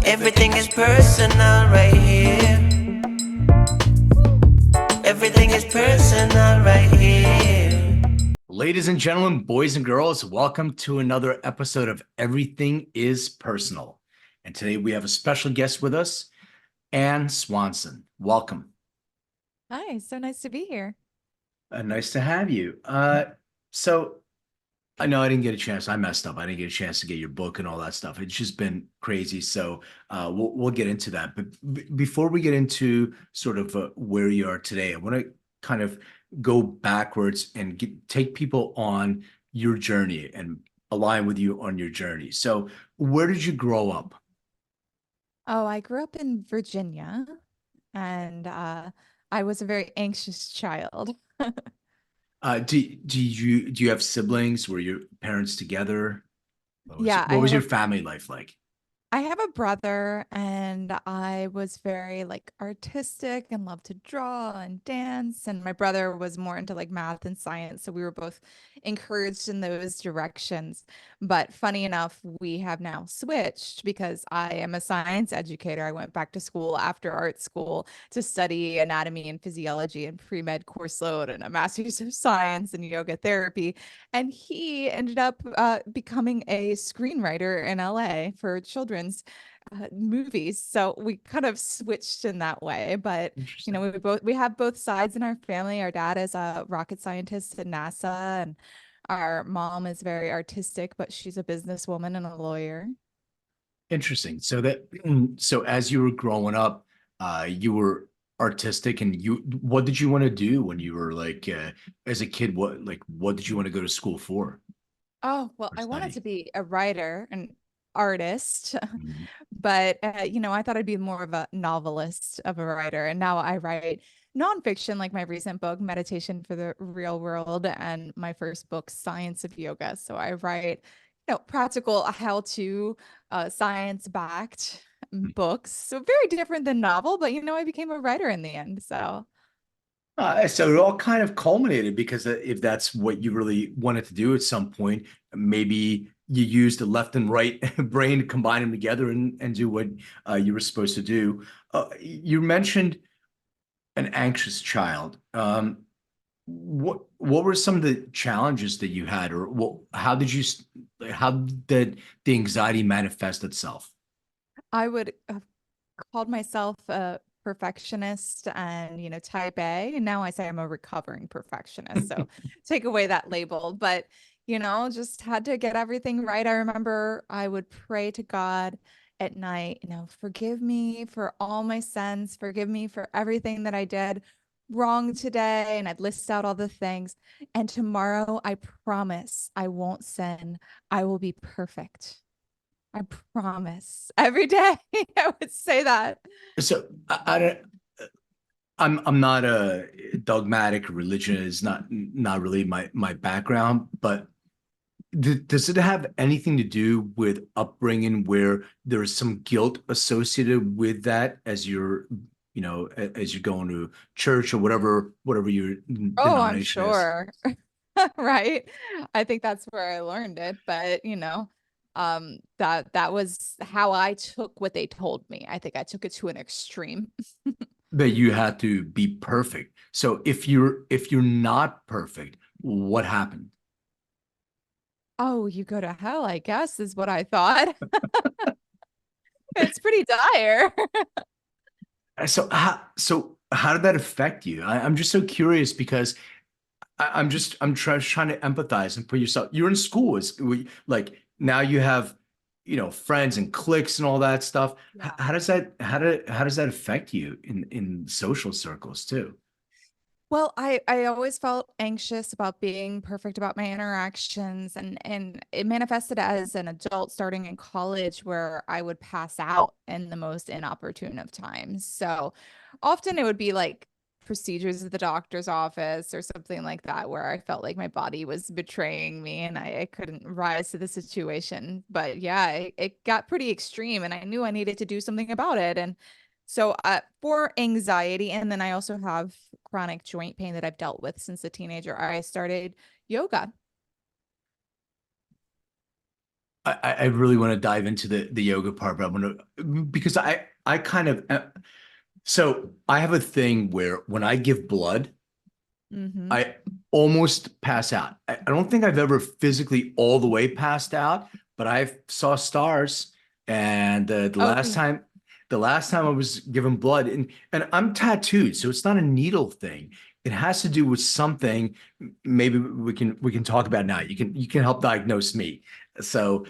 Everything is personal right here. Everything is personal right here. Ladies and gentlemen, boys and girls, welcome to another episode of Everything is Personal. And today we have a special guest with us, Ann Swanson. Welcome. Hi, so nice to be here. Nice to have you. So I know I didn't get a chance. I messed up. I didn't get a chance to get your book and all that stuff. It's just been crazy. So we'll get into that. But before we get into sort of where you are today, I want to kind of go backwards and take people on your journey and align with you on your journey. So where did you grow up? Oh, I grew up in Virginia and I was a very anxious child. Do you have siblings? Were your parents together? Yeah, What was your family life like? I have a brother and I was very like artistic and loved to draw and dance. And my brother was more into like math and science. So we were both encouraged in those directions. But funny enough, we have now switched because I am a science educator. I went back to school after art school to study anatomy and physiology and pre-med course load and a master's of science and yoga therapy. And he ended up becoming a screenwriter in LA for children's movies. So we kind of switched in that way. But you know, Interesting. we have both sides in our family. Our dad is a rocket scientist at NASA, and our mom is very artistic, but she's a businesswoman and a lawyer. Interesting. So as you were growing up, you were artistic and what did you want to do when you were like as a kid? What did you want to go to school for Oh, well, or I wanted to study? be a writer, an artist, Mhm. but you know, I thought I'd be more of a novelist of a writer. And now I write nonfiction, like my recent book, Meditation for the Real World, and my first book, Science of Yoga. So I write, you know, practical how-to, science-backed books. So very different than novel, but you know, I became a writer in the end. So So it all kind of culminated because if that's what you really wanted to do at some point, maybe you used the left and right brain to combine them together and do what you were supposed to do. You mentioned an anxious child. What were some of the challenges that you had, or how did the anxiety manifest itself? I would have called myself a perfectionist and, you know, type A. And now I say I'm a recovering perfectionist. So take away that label. But, you know, just had to get everything right. I remember I would pray to God at night, you know, forgive me for all my sins, forgive me for everything that I did wrong today. And I'd list out all the things. And tomorrow, I promise I won't sin. I will be perfect. I promise. Every day I would say that. So I don't. I'm not a dogmatic. Religion is not really my background, but does it have anything to do with upbringing where there's some guilt associated with that as as you're going to church or whatever your Oh, I'm denomination is? sure. Right? I think that's where I learned it, but you know, that was how I took what they told me. I think I took it to an extreme. That you had to be perfect. So if you're not perfect, what happened? Oh, you go to hell, I guess, is what I thought. It's pretty dire. So how did that affect you? I'm just so curious because I'm trying to empathize and put yourself. You're in school. Like now you have friends and cliques and all that stuff. Yeah. How does that affect you in social circles too? Well, I always felt anxious about being perfect about my interactions, and it manifested as an adult starting in college where I would pass out in the most inopportune of times. So often it would be like procedures at the doctor's office or something like that where I felt like my body was betraying me and I couldn't rise to the situation. But yeah, it got pretty extreme and I knew I needed to do something about it. And so for anxiety, and then I also have chronic joint pain that I've dealt with since a teenager, I started yoga. I really want to dive into the yoga part, but I'm gonna because I kind of so I have a thing where when I give blood, Mm-hmm. I almost pass out. I don't think I've ever physically all the way passed out, but I saw stars. And Oh, yeah. the last time I was given blood, and I'm tattooed, so it's not a needle thing. It has to do with something. Maybe we can talk about now. You can help diagnose me. So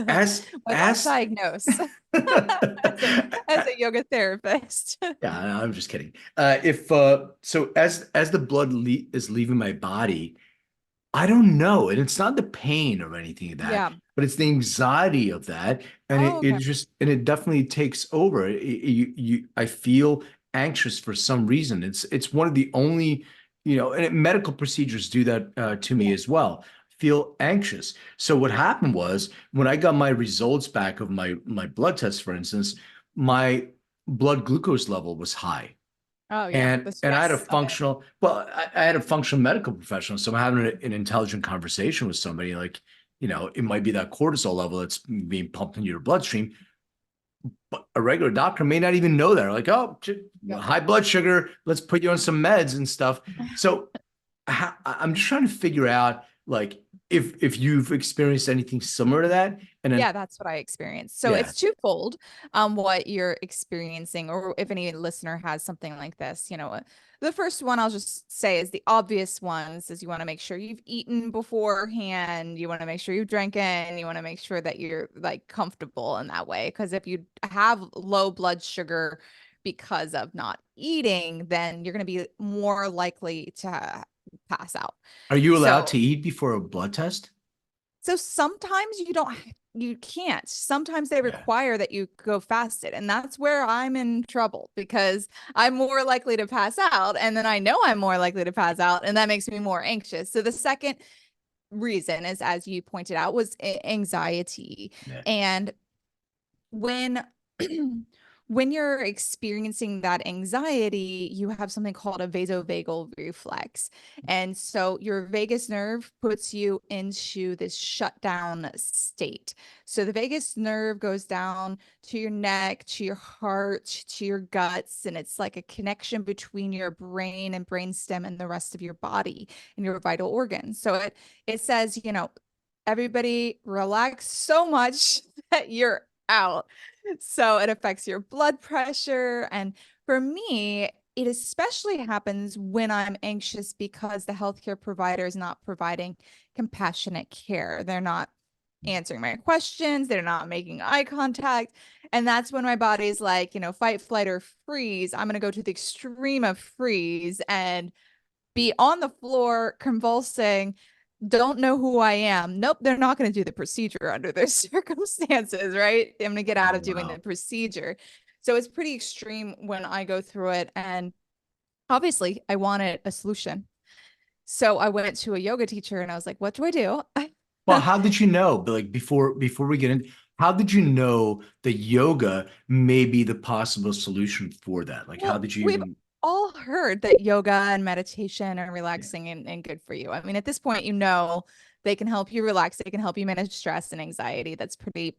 as Well, don't as diagnose as a yoga therapist. Yeah, I'm just kidding. If so, as the blood is leaving my body, I don't know, and it's not the pain or anything of that, Yeah. but it's the anxiety of that, and Oh, okay. it definitely takes over. I feel anxious for some reason. It's one of the only, and medical procedures do that to me Yeah. as well. Feel anxious. So what happened was when I got my results back of my blood test, for instance, my blood glucose level was high. Oh, yeah. And The and I had a stress of it. I had a functional medical professional. So I'm having an intelligent conversation with somebody like, it might be that cortisol level that's being pumped into your bloodstream, but a regular doctor may not even know that. Like, oh, Yep. high blood sugar, let's put you on some meds and stuff. So I'm just trying to figure out like if you've experienced anything similar to that. And then Yeah, that's what I experienced. So yeah, it's twofold, what you're experiencing, or if any listener has something like this, the first one I'll just say is the obvious ones is you want to make sure you've eaten beforehand, you want to make sure you've drinking, you want to make sure that you're like comfortable in that way. Because if you have low blood sugar because of not eating, then you're going to be more likely to pass out. are you allowed So to eat before a blood test? So sometimes you can't. Sometimes they Yeah. require that you go fasted. And that's where I'm in trouble because I'm more likely to pass out. And then I know I'm more likely to pass out. And that makes me more anxious. So the second reason is, as you pointed out, was anxiety. Yeah. And when when you're experiencing that anxiety, you have something called a vasovagal reflex. And so your vagus nerve puts you into this shutdown state. So the vagus nerve goes down to your neck, to your heart, to your guts, and it's like a connection between your brain and brainstem and the rest of your body and your vital organs. So it says, everybody relax so much that you're out. So it affects your blood pressure. And for me, it especially happens when I'm anxious because the healthcare provider is not providing compassionate care. They're not answering my questions, they're not making eye contact. And that's when my body's like, fight, flight, or freeze. I'm going to go to the extreme of freeze and be on the floor convulsing, don't know who I am. Nope, they're not going to do the procedure under those circumstances, right? I'm going to get out Oh, of doing the wow. procedure. So it's pretty extreme when I go through it. And obviously, I wanted a solution. So I went to a yoga teacher and I was like, what do I do? Well, how did you know? But like before we get in, how did you know that yoga may be the possible solution for that? Like, how Well, did you we've even? all heard that yoga and meditation are relaxing and good for you. I mean, at this point, they can help you relax, they can help you manage stress and anxiety. That's pretty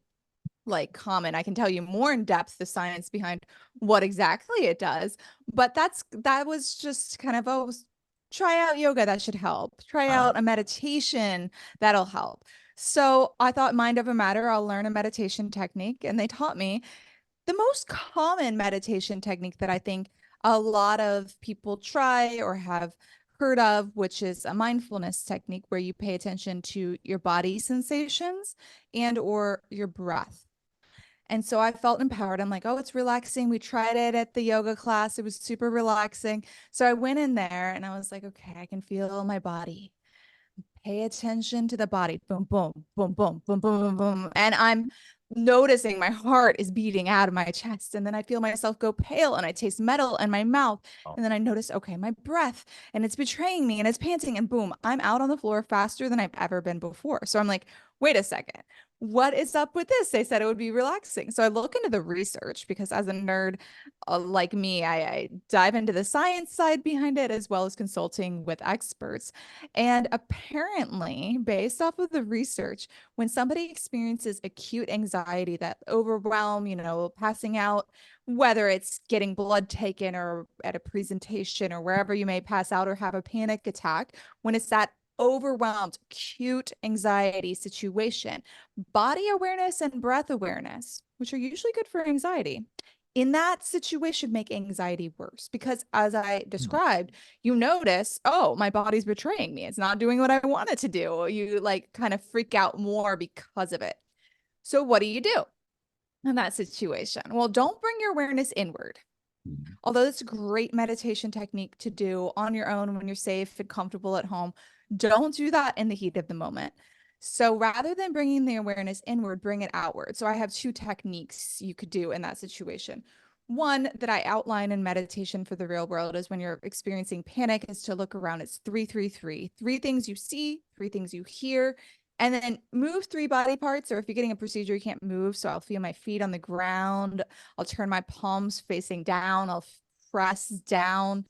like common. I can tell you more in depth the science behind what exactly it does, but that was just kind of, oh, try out yoga, that should help. Try Uh, out a meditation, that'll help. So I thought, mind over matter, I'll learn a meditation technique, and they taught me the most common meditation technique that I think a lot of people try or have heard of, which is a mindfulness technique where you pay attention to your body sensations and or your breath. And so I felt empowered. I'm like, oh, it's relaxing. We tried it at the yoga class. It was super relaxing. So I went in there and I was like, okay, I can feel my body. Pay attention to the body. Boom, boom, boom, boom, boom, boom, boom, boom. And I'm noticing my heart is beating out of my chest. And then I feel myself go pale and I taste metal in my mouth. oh, And then I notice, okay, my breath and it's betraying me and it's panting. And boom, I'm out on the floor faster than I've ever been before. So I'm like, wait a second. what is up with this? They said it would be relaxing. So I look into the research because as a nerd like me, I dive into the science side behind it as well as consulting with experts. And apparently, based off of the research, when somebody experiences acute anxiety, that overwhelm, passing out, whether it's getting blood taken or at a presentation or wherever you may pass out or have a panic attack, when it's that overwhelmed, acute anxiety situation, body awareness and breath awareness, which are usually good for anxiety, in that situation make anxiety worse because as I described, you notice, oh, my body's betraying me. It's not doing what I want it to do. You like kind of freak out more because of it. So what do you do in that situation? Well, don't bring your awareness inward. Although it's a great meditation technique to do on your own when you're safe and comfortable at home, don't do that in the heat of the moment. So rather than bringing the awareness inward, bring it outward. So I have two techniques you could do in that situation. One that I outline in meditation for the real world is when you're experiencing panic is to look around. It's 333. Three things you see, three things you hear, and then move three body parts. Or if you're getting a procedure, you can't move. So I'll feel my feet on the ground. I'll turn my palms facing down. I'll press down,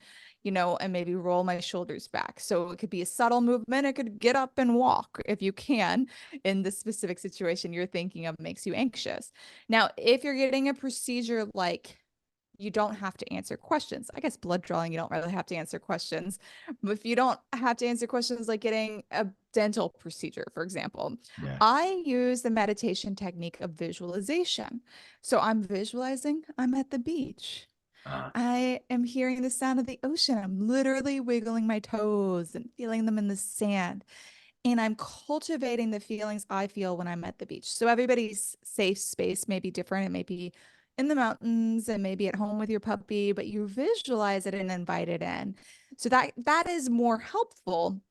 and maybe roll my shoulders back. So it could be a subtle movement. It could get up and walk if you can in the specific situation you're thinking of makes you anxious. Now, if you're getting a procedure like you don't have to answer questions. I guess blood drawing, you don't really have to answer questions. But if you don't have to answer questions like getting a dental procedure, for example, I use the meditation technique of visualization. So I'm visualizing I'm at the beach. I am hearing the sound of the ocean. I'm literally wiggling my toes and feeling them in the sand. And I'm cultivating the feelings I feel when I'm at the beach. So everybody's safe space may be different. It may be in the mountains and maybe at home with your puppy, but you visualize it and invite it in. So that is more helpful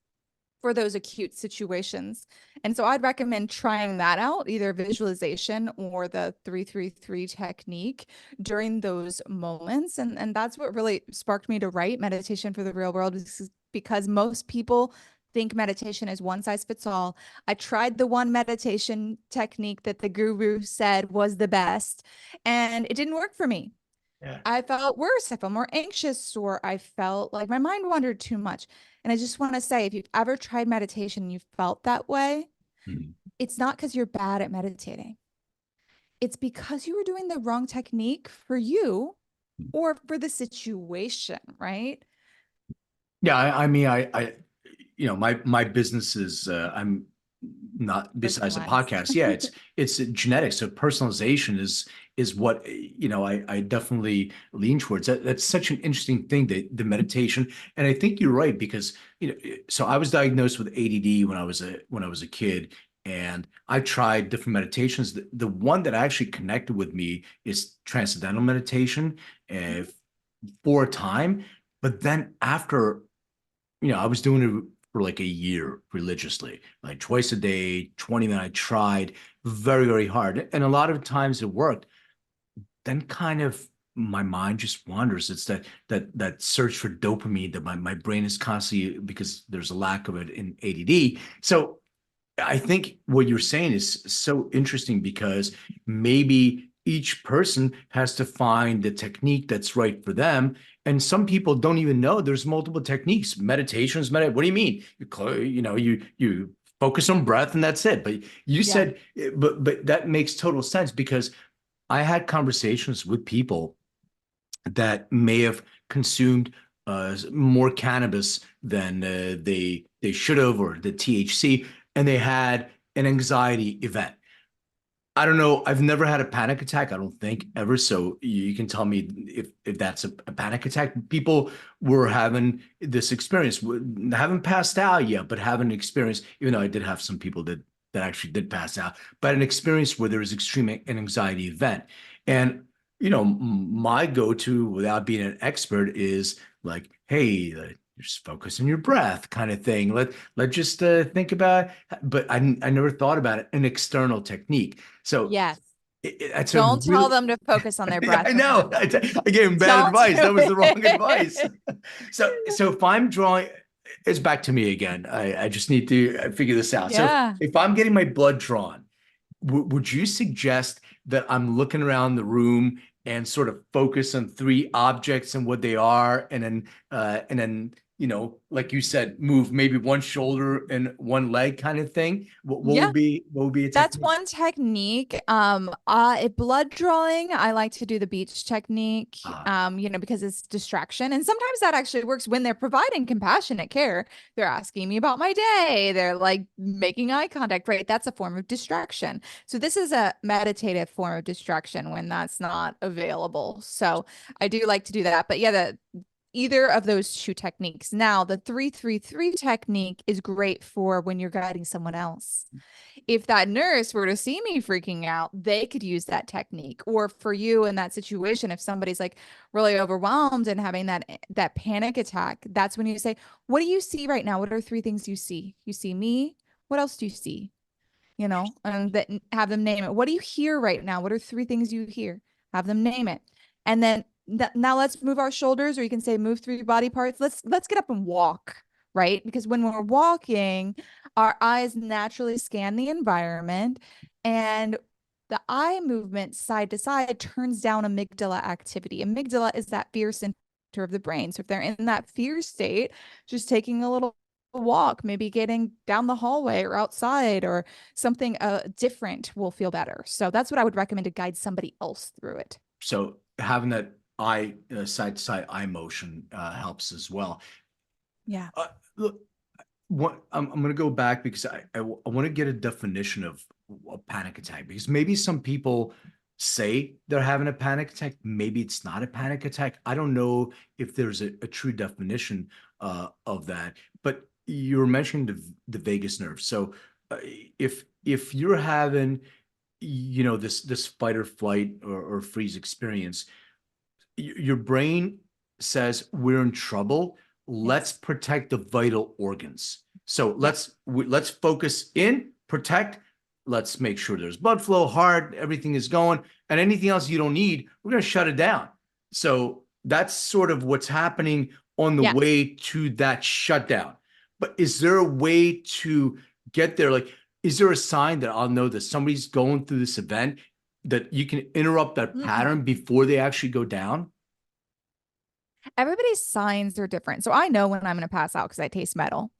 for those acute situations. And so I'd recommend trying that out, either visualization or the 333 technique during those moments. And that's what really sparked me to write Meditation for the Real World, because most people think meditation is one size fits all. I tried the one meditation technique that the guru said was the best, and it didn't work for me. Yeah. I felt worse. I felt more anxious, or I felt like my mind wandered too much. And I just want to say, if you've ever tried meditation and you felt that way, it's not because you're bad at meditating. It's because you were doing the wrong technique for you or for the situation, right? Yeah, I mean, my business is I'm not besides a podcast. Yeah, it's genetics. So personalization is what I definitely lean towards. That's such an interesting thing, the meditation. And I think you're right because so I was diagnosed with ADD when I was a kid, and I tried different meditations. The one that actually connected with me is transcendental meditation for a time, but then after I was doing it for like a year religiously, like twice a day, 20 minutes. I tried very, very hard. And a lot of times it worked. Then kind of my mind just wanders. It's that search for dopamine that my brain is constantly, because there's a lack of it in ADD. So I think what you're saying is so interesting because maybe each person has to find the technique that's right for them. And some people don't even know there's multiple techniques. Meditations, what do you mean? You focus on breath and that's it. But you said, but that makes total sense because I had conversations with people that may have consumed more cannabis than they should have, or the THC, and they had an anxiety event. I don't know. I've never had a panic attack, I don't think, ever. So you can tell me if that's a panic attack. People were having this experience, haven't passed out yet, but having an experience, even though I did have some people that actually did pass out, but an experience where there was extreme an anxiety event. And my go-to, without being an expert, is like, hey, just focus on your breath, kind of thing. Let just think about, but I never thought about it, an external technique. So yes, it's don't tell them to focus on their breath. I know. I gave him bad advice. That was the wrong advice. So if I'm drawing, it's back to me again. I just need to figure this out. Yeah. So if I'm getting my blood drawn, would you suggest that I'm looking around the room and sort of focus on three objects and what they are, and then like you said, move maybe one shoulder and one leg kind of thing? Yeah. What would be a That's technique? one technique. If blood drawing, I like to do the beach technique, Ah, because it's distraction. And sometimes that actually works when they're providing compassionate care. They're asking me about my day. They're like making eye contact, right? That's a form of distraction. So this is a meditative form of distraction when that's not available. So I do like to do that. But yeah, either of those two techniques. Now, the 333 technique is great for when you're guiding someone else. If that nurse were to see me freaking out, they could use that technique. Or for you in that situation, if somebody's like really overwhelmed and having that panic attack, that's when you say, "What do you see right now? What are three things you see? You see me. What else do you see?" And that have them name it. What do you hear right now? What are three things you hear? Have them name it. And then now let's move our shoulders, or you can say move three body parts. Let's get up and walk, right? Because when we're walking, our eyes naturally scan the environment, and the eye movement side to side turns down amygdala activity. Amygdala is that fear center of the brain. So if they're in that fear state, just taking a little walk, maybe getting down the hallway or outside or something different will feel better. So that's what I would recommend to guide somebody else through it. so having that eye side to side eye motion helps as well. Yeah. Look, I'm going to go back because I want to get a definition of a panic attack, because maybe some people say they're having a panic attack. Maybe it's not a panic attack. I don't know if there's a true definition of that. But you were mentioning the vagus nerve. So if you're having this fight or flight or freeze experience, your brain says we're in trouble. Let's Yes. protect the vital organs. So Yeah. let's focus in, protect. Let's make sure there's blood flow, heart, everything is going, and anything else you don't need, we're going to shut it down. So that's sort of what's happening on the Yeah. way to that shutdown. But is there a way to get there? Like, is there a sign that I'll know that somebody's going through this event, that you can interrupt that pattern before they actually go down? Everybody's signs are different. So I know when I'm going to pass out because I taste metal.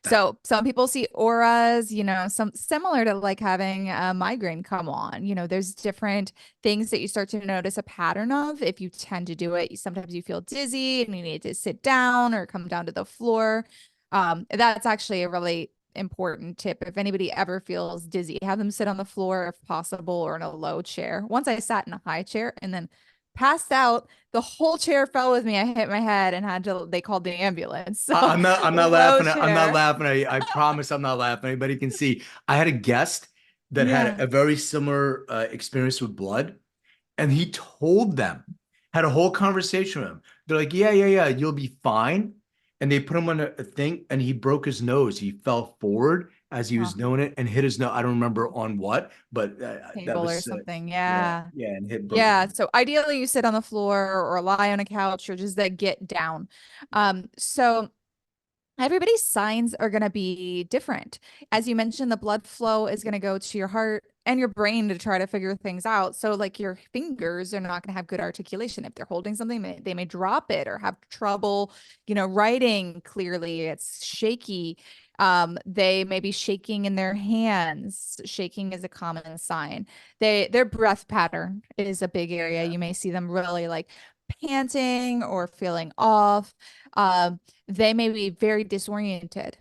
That So some people see auras, some similar to like having a migraine come on. There's different things that you start to notice a pattern of. If you tend to do it, sometimes you feel dizzy and you need to sit down or come down to the floor. That's actually a really important tip. If anybody ever feels dizzy, have them sit on the floor if possible, or in a low chair. Once I sat in a high chair and then passed out, the whole chair fell with me. I hit my head and they called the ambulance. So I'm not low laughing. I'm not chair. laughing. I promise I'm not laughing. Anybody can see. I had a guest that had Yeah. a very similar experience with blood, and he told them, had a whole conversation with him. They're like, yeah, you'll be fine. And they put him on a thing, and he broke his nose. He fell forward as he was Oh, doing it and hit his nose. I don't remember on what, but that table or was something. yeah, Yeah. yeah, and hit broke his Yeah. nose. So ideally you sit on the floor or lie on a couch or just that get down. So everybody's signs are going to be different. As you mentioned, the blood flow is going to go to your heart and your brain to try to figure things out. So like your fingers are not going to have good articulation. If they're holding something, they may drop it or have trouble, writing clearly. It's shaky. They may be shaking in their hands. Shaking is a common sign. Their breath pattern is a big area. You may see them really like panting or feeling off. They may be very disoriented.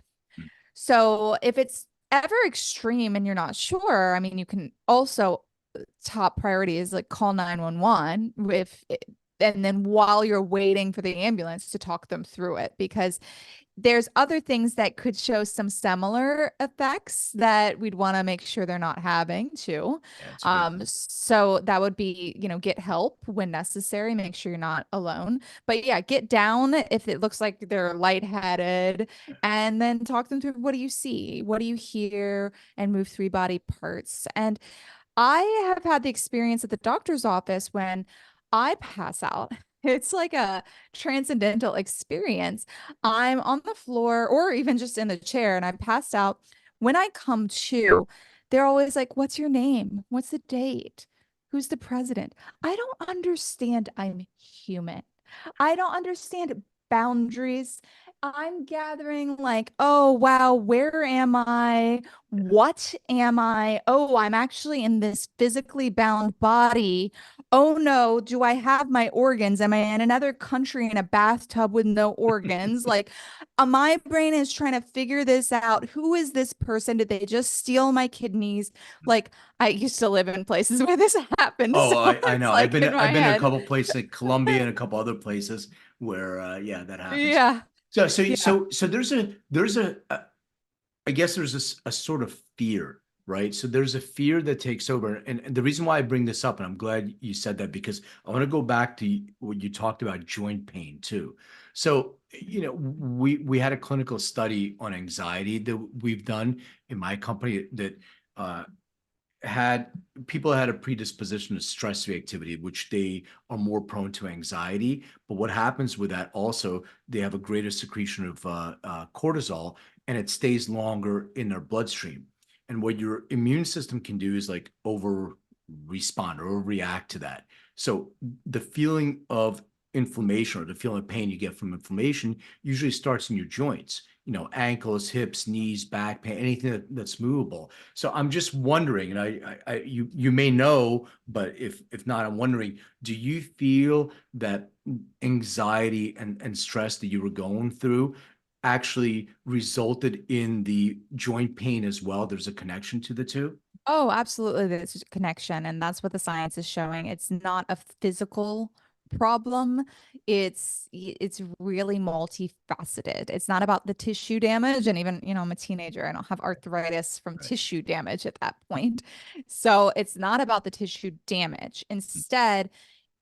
So if it's ever extreme and you're not sure, I mean, you can also top priority is like call 911 and then while you're waiting for the ambulance to talk them through it, because there's other things that could show some similar effects that we'd want to make sure they're not having too. Yeah, it's a good. So that would be, get help when necessary. Make sure you're not alone. But yeah, get down if it looks like they're lightheaded, and then talk them through what do you see? What do you hear? And move three body parts. And I have had the experience at the doctor's office when I pass out. It's like a transcendental experience. I'm on the floor or even just in the chair and I'm passed out. When I come to, they're always like, what's your name? What's the date? Who's the president? I don't understand. I'm human. I don't understand boundaries. I'm gathering like, oh, wow, where am I? What am I? Oh, I'm actually in this physically bound body. Oh no, do I have my organs? Am I in another country in a bathtub with no organs? Like, my brain is trying to figure this out. Who is this person? Did they just steal my kidneys? Like, I used to live in places where this happened, Oh, so I it's know. like in my I've been to a head. couple places, like Colombia and a couple other places where yeah, that happens. Yeah, yeah. So there's a I guess there's a sort of fear, right? So there's a fear that takes over. And the reason why I bring this up, and I'm glad you said that, because I want to go back to what you talked about, joint pain too. So, we had a clinical study on anxiety that we've done in my company that uh, had people had a predisposition to stress reactivity, which they are more prone to anxiety. But what happens with that also, they have a greater secretion of cortisol, and it stays longer in their bloodstream. And what your immune system can do is like over respond or react to that. So the feeling of inflammation or the feeling of pain you get from inflammation usually starts in your joints, ankles, hips, knees, back pain, anything that's movable. So I'm just wondering, and you may know, but if not, I'm wondering, do you feel that anxiety and stress that you were going through actually resulted in the joint pain as well? There's a connection to the two. Oh, absolutely. There's a connection, and that's what the science is showing. It's not a physical problem. It's really multifaceted. It's not about the tissue damage, and even, I'm a teenager. I don't have arthritis from Right. tissue damage at that point. So it's not about the tissue damage. Instead,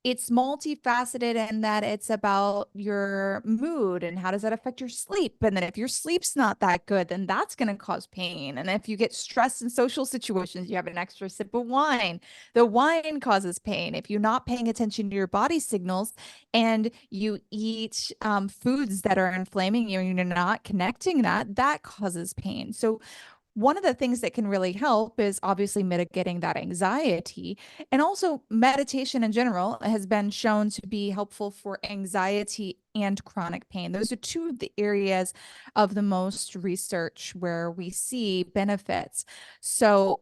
it's multifaceted in that it's about your mood and how does that affect your sleep. And then if your sleep's not that good, then that's going to cause pain. And if you get stressed in social situations, you have an extra sip of wine, the wine causes pain. If you're not paying attention to your body signals and you eat foods that are inflaming you and you're not connecting that, that causes pain. So one of the things that can really help is obviously mitigating that anxiety. And also, meditation in general has been shown to be helpful for anxiety and chronic pain. Those are two of the areas of the most research where we see benefits. So,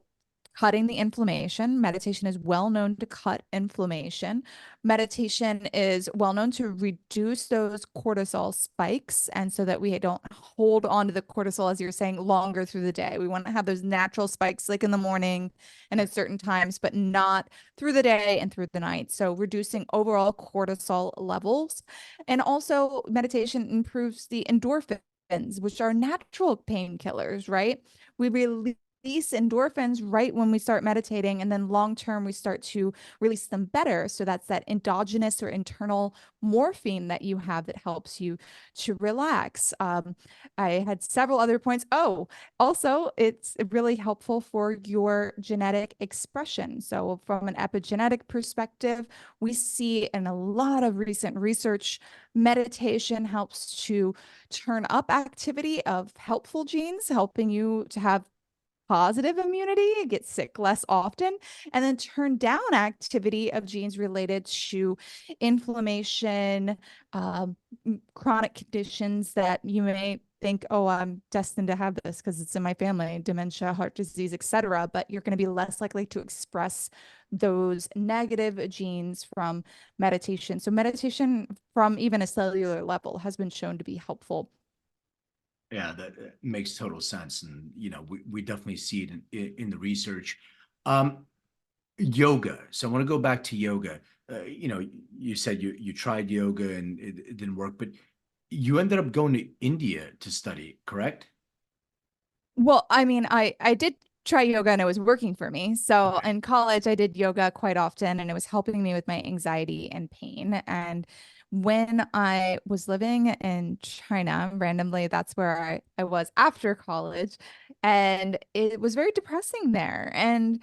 cutting the inflammation, meditation is well known to cut inflammation. Meditation is well known to reduce those cortisol spikes. And so that we don't hold on to the cortisol, as you're saying, longer through the day. We want to have those natural spikes like in the morning and at certain times, but not through the day and through the night. So reducing overall cortisol levels. And also, meditation improves the endorphins, which are natural painkillers, right? We release endorphins right when we start meditating, and then long term we start to release them better. So that's that endogenous or internal morphine that you have that helps you to relax. I had several other points. Oh, also, it's really helpful for your genetic expression. So from an epigenetic perspective, we see in a lot of recent research, meditation helps to turn up activity of helpful genes, helping you to have positive immunity, get sick less often, and then turn down activity of genes related to inflammation, chronic conditions that you may think, oh, I'm destined to have this because it's in my family, dementia, heart disease, etc. But you're going to be less likely to express those negative genes from meditation. So meditation from even a cellular level has been shown to be helpful. Yeah, that makes total sense. And, we definitely see it in the research. Um, Yoga. So I want to go back to yoga. You said you tried yoga and it didn't work, but you ended up going to India to study, correct? Well, I mean, I did try yoga and it was working for me. So Okay. in college, I did yoga quite often and it was helping me with my anxiety and pain. And when I was living in China, randomly, that's where I was after college. And it was very depressing there and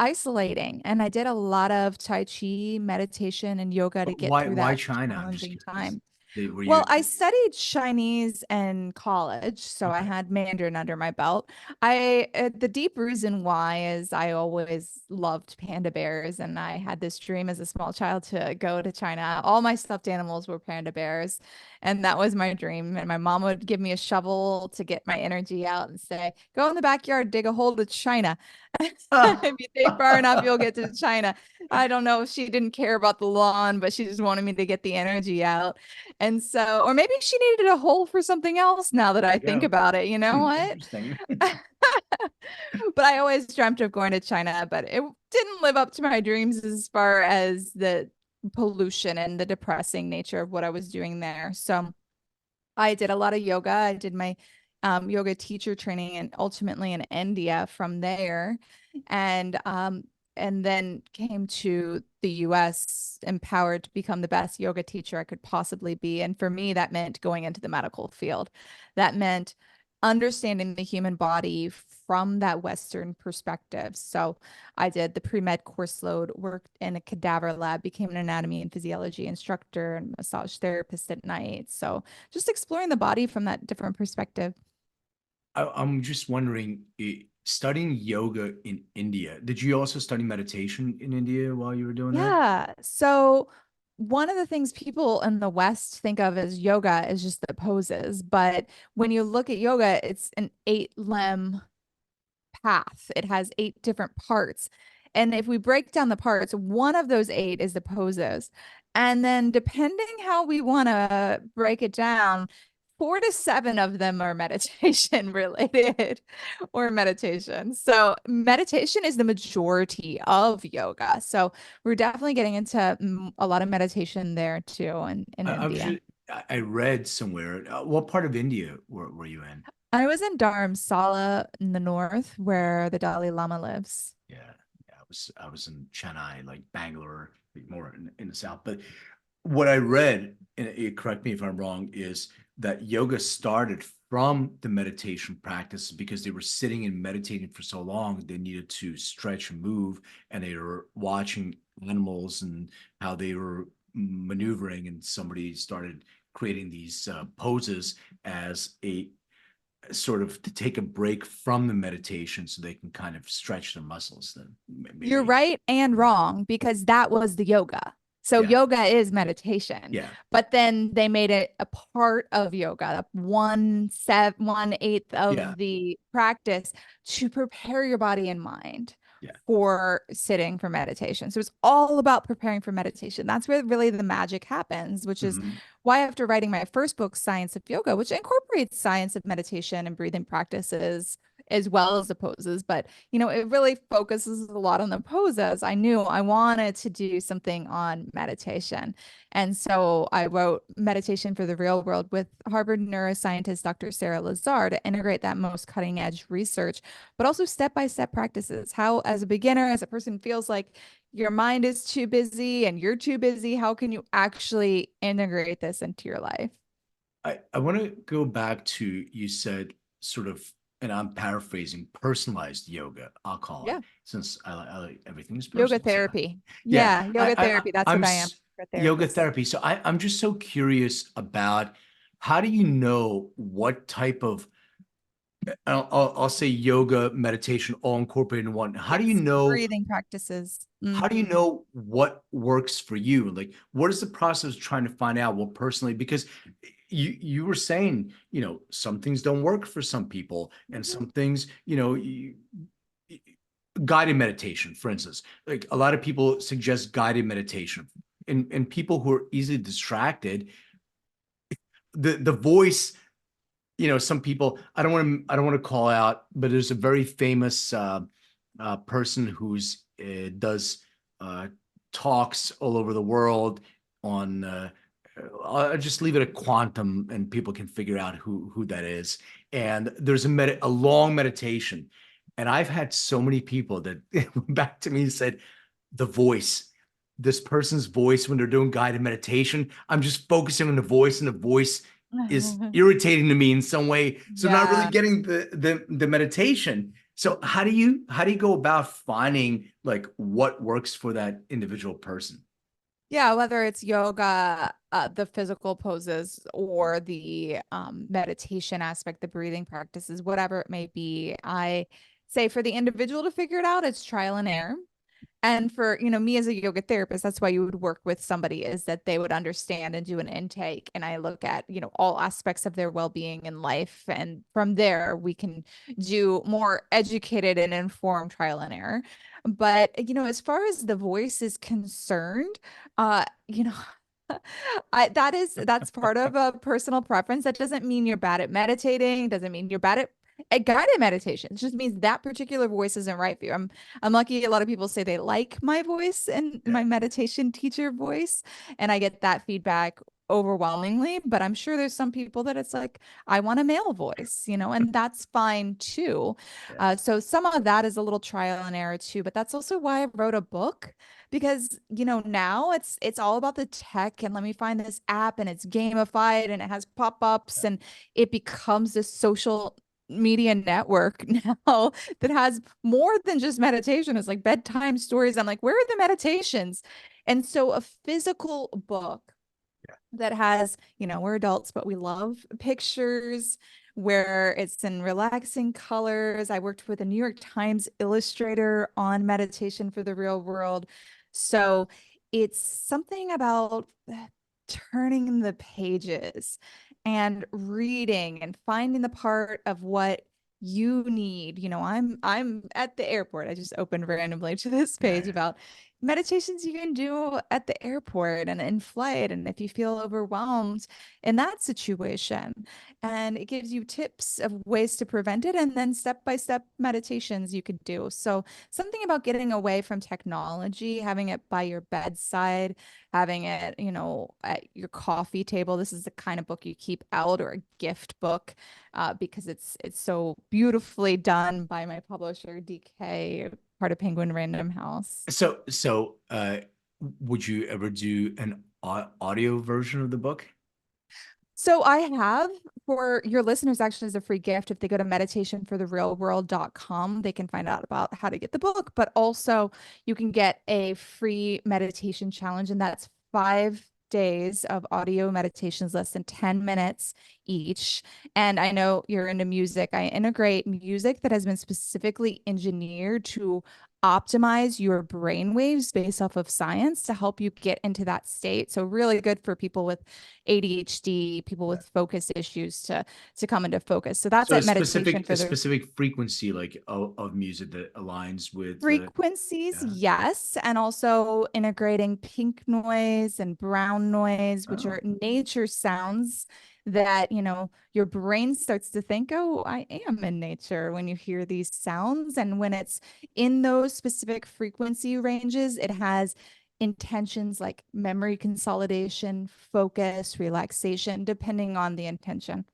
isolating. And I did a lot of Tai Chi, meditation, and yoga to get through Why that China? I'm just challenging curious. time. Were Well, you I studied Chinese in college, so I okay? had Mandarin under my belt. The deep reason why is I always loved panda bears, and I had this dream as a small child to go to China. All my stuffed animals were panda bears, and that was my dream. And my mom would give me a shovel to get my energy out and say, "Go in the backyard, dig a hole to China. If you dig far enough, you'll get to China." I don't know if she didn't care about the lawn, but she just wanted me to get the energy out. And so, or maybe she needed a hole for something else now that There I you think go. about it. You know what? Interesting. But I always dreamt of going to China, but it didn't live up to my dreams as far as the pollution and the depressing nature of what I was doing there. So I did a lot of yoga. I did my yoga teacher training and ultimately in India from there. And then came to the US empowered to become the best yoga teacher I could possibly be. And for me, that meant going into the medical field. That meant understanding the human body from that Western perspective. So I did the pre-med course load, worked in a cadaver lab, became an anatomy and physiology instructor and massage therapist at night. So just exploring the body from that different perspective. I'm just wondering, studying yoga in India, did you also study meditation in India while you were doing that? Yeah. So one of the things people in the West think of as yoga is just the poses. But when you look at yoga, it's an eight limb path. It has eight different parts. And if we break down the parts, one of those eight is the poses. And then depending how we want to break it down, 4 to 7 of them are meditation related or meditation. So meditation is the majority of yoga. So we're definitely getting into a lot of meditation there too in I'm India. just, I read somewhere, what part of India were you in? I was in Dharamsala in the north where the Dalai Lama lives. Yeah, yeah, I was in Chennai, like Bangalore, more in the south. But what I read, and correct me if I'm wrong, is that yoga started from the meditation practice because they were sitting and meditating for so long, they needed to stretch and move, and they were watching animals and how they were maneuvering, and somebody started creating these poses as a sort of to take a break from the meditation so they can kind of stretch their muscles then You're maybe. right and wrong because that was the yoga. So Yeah, yoga is meditation, yeah, but then they made it a part of yoga, 1/8 yeah, of the practice to prepare your body and mind yeah. for sitting for meditation. So it's all about preparing for meditation. That's where really the magic happens, which is Mhm. why after writing my first book, Science of Yoga, which incorporates science of meditation and breathing practices as well as the poses, but it really focuses a lot on the poses. I knew I wanted to do something on meditation. And so I wrote Meditation for the Real World with Harvard neuroscientist Dr. Sarah Lazar to integrate that most cutting edge research, but also step-by-step practices. How, as a beginner, as a person feels like your mind is too busy and you're too busy, how can you actually integrate this into your life? I want to go back to you said sort of, and I'm paraphrasing, personalized yoga, I'll call it, Yeah. since I like everything's Yoga personal. So therapy. yeah, Yeah. Yoga therapy. That's I'm what I am. A yoga therapist. therapy. So I'm just so curious about how do you know what type of I'll say yoga, meditation, all incorporated in one. Yes. Breathing practices. How do you know what works for you? Like, what is the process of trying to find out? Well, personally, because you were saying, some things don't work for some people, and Mhm. some things, guided meditation, for instance. Like a lot of people suggest guided meditation, and people who are easily distracted, the voice, some people, I don't want to call out, but there's a very famous person who's does uh, talks all over the world on I'll just leave it at quantum and people can figure out who that is. And there's a long meditation. And I've had so many people that went back to me and said, the voice, this person's voice when they're doing guided meditation, I'm just focusing on the voice, and the voice is irritating to me in some way. So I'm not really Yeah. getting the meditation. So how do you go about finding like what works for that individual person? Yeah, whether it's yoga, the physical poses, or the meditation aspect, the breathing practices, whatever it may be, I say for the individual to figure it out, it's trial and error. And for, me as a yoga therapist, that's why you would work with somebody, is that they would understand and do an intake. And I look at, all aspects of their well-being in life. And from there, we can do more educated and informed trial and error. But, as far as the voice is concerned, uh, you know, that's part of a personal preference. That doesn't mean you're bad at meditating, doesn't mean you're bad at guided meditation. It just means that particular voice isn't right for you. I'm lucky a lot of people say they like my voice and Yeah. my meditation teacher voice, and I get that feedback overwhelmingly, but I'm sure there's some people that it's like, I want a male voice, and that's fine too. Yeah. So some of that is a little trial and error too, but that's also why I wrote a book, because now it's all about the tech, and let me find this app, and it's gamified, and it has pop-ups, and it becomes this social media network now that has more than just meditation. It's like bedtime stories. I'm like, where are the meditations? And so a physical book that has, we're adults, but we love pictures, where it's in relaxing colors. I worked with a New York Times illustrator on meditation for the real world. So it's something about turning the pages and reading and finding the part of what you need. I'm at the airport. I just opened randomly to this Yeah. page about meditations you can do at the airport and in flight, and if you feel overwhelmed in that situation. And it gives you tips of ways to prevent it, and then step-by-step meditations you could do. So something about getting away from technology, having it by your bedside, having it, at your coffee table. This is the kind of book you keep out, or a gift book, because it's so beautifully done by my publisher, DK, part of Penguin Random House. So, would you ever do an audio version of the book? So I have, for your listeners, actually, as a free gift, if they go to meditationfortherealworld.com, they can find out about how to get the book, but also you can get a free meditation challenge, and that's 5 days of audio meditations, less than 10 minutes each. And I know you're into music. I integrate music that has been specifically engineered to optimize your brain waves based off of science to help you get into that state. So really good for people with ADHD, people with focus issues to come into focus. So that's So at meditation a for the specific frequency like of music that aligns with frequencies, yeah. yes, and also integrating pink noise and brown noise, which Oh. are nature sounds that, your brain starts to think, oh, I am in nature when you hear these sounds. And when it's in those specific frequency ranges, it has intentions like memory consolidation, focus, relaxation, depending on the intention.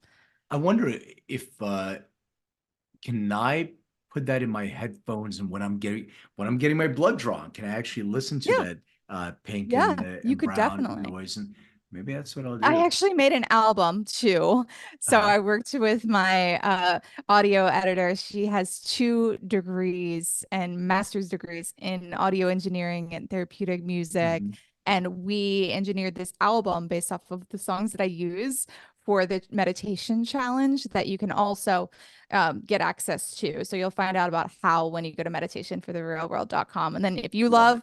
I wonder if can I put that in my headphones, and when I'm getting my blood drawn, can I actually listen to Yeah, that pink yeah, you and could brown definitely. noise, and maybe that's what I'll I do. actually made an album too. So Uh-huh. I worked with my audio editor. She has 2 degrees and master's degrees in audio engineering and therapeutic music. Mhm. And we engineered this album based off of the songs that I use for the meditation challenge that you can also get access to. So you'll find out about how when you go to meditationfortherealworld.com. And then if you Love it. love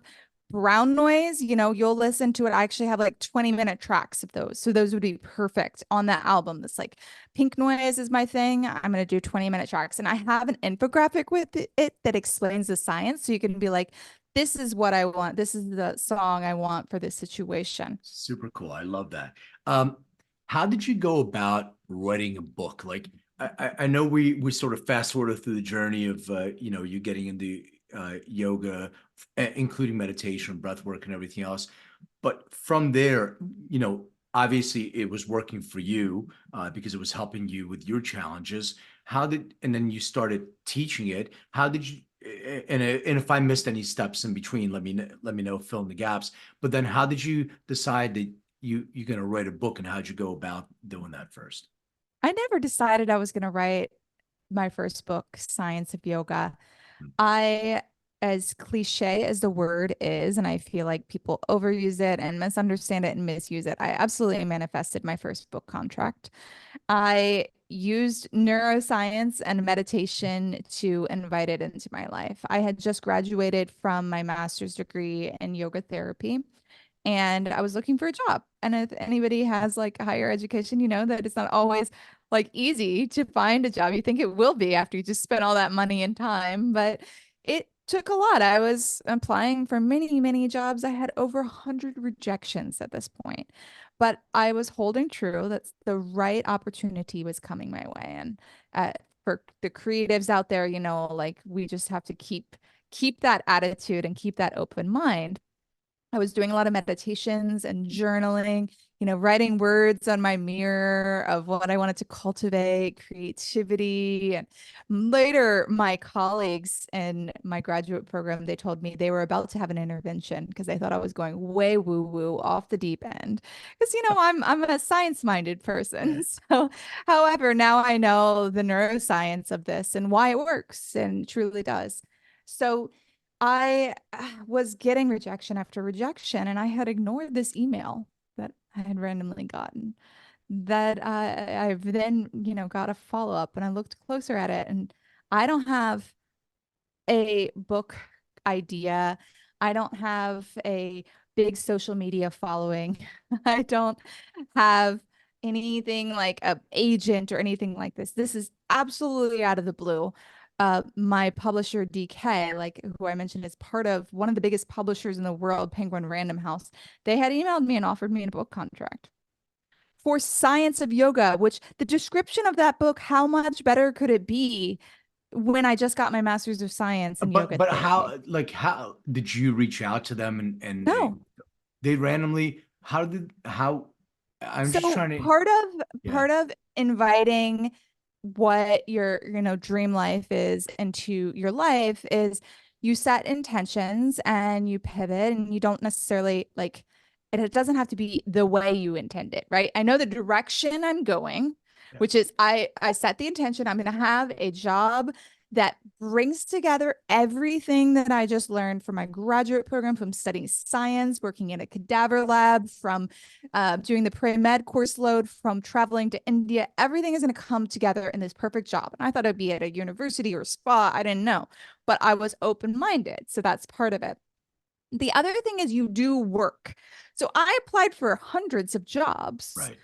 brown noise, you'll listen to it. I actually have like 20-minute tracks of those. So those would be perfect on that album. That's like pink noise is my thing. I'm going to do 20-minute tracks. And I have an infographic with it that explains the science. So you can be like, this is what I want. This is the song I want for this situation. Super cool. I love that. How did you go about writing a book? Like, I know we sort of fast forwarded through the journey of you getting into yoga, including meditation, breath work, and everything else. But from there, obviously it was working for you because it was helping you with your challenges. And then you started teaching it. How did you? And if I missed any steps in between, let me know, fill in the gaps. But then, how did you decide that you're going to write a book, and how'd you go about doing that first? I never decided I was going to write my first book, Science of Yoga. I as cliche as the word is, and I feel like people overuse it and misunderstand it and misuse it, I absolutely manifested my first book contract. I used neuroscience and meditation to invite it into my life. I had just graduated from my master's degree in yoga therapy, and I was looking for a job. And if anybody has like higher education, you know that it's not always like easy to find a job. You think it will be after you just spent all that money and time, but it took a lot. I was applying for many, many jobs. I had over 100 rejections at this point, but I was holding true that the right opportunity was coming my way. And for the creatives out there, you know, like we just have to keep that attitude and keep that open mind. I was doing a lot of meditations and journaling, you know, writing words on my mirror of what I wanted to cultivate, creativity. And later, my colleagues in my graduate program, they told me they were about to have an intervention because they thought I was going way woo-woo off the deep end. Because, you know, I'm a science-minded person. So, however, now I know the neuroscience of this and why it works and truly does. So I was getting rejection after rejection, and I had ignored this email that I had randomly gotten. That I've then, you know, got a follow up, and I looked closer at it, and I don't have a book idea. I don't have a big social media following. I don't have anything like a agent or anything like this. This is absolutely out of the blue. My publisher DK, like who I mentioned is part of one of the biggest publishers in the world, Penguin Random House, they had emailed me and offered me a book contract for Science of Yoga, which the description of that book, how much better could it be when I just got my master's of science in yoga But therapy? how did you reach out to them and No. they randomly how I'm just So trying to yeah. part of inviting what your, you know, dream life is into your life is you set intentions and you pivot, and you don't necessarily like it doesn't have to be the way you intend it, right? I know the direction I'm going, Yeah. which is I set the intention I'm going to have a job that brings together everything that I just learned from my graduate program, from studying science, working in a cadaver lab, from doing the pre-med course load, from traveling to India. Everything is going to come together in this perfect job. And I thought it'd be at a university or spa. I didn't know, but I was open-minded. So that's part of it. The other thing is you do work. So I applied for hundreds of jobs Right.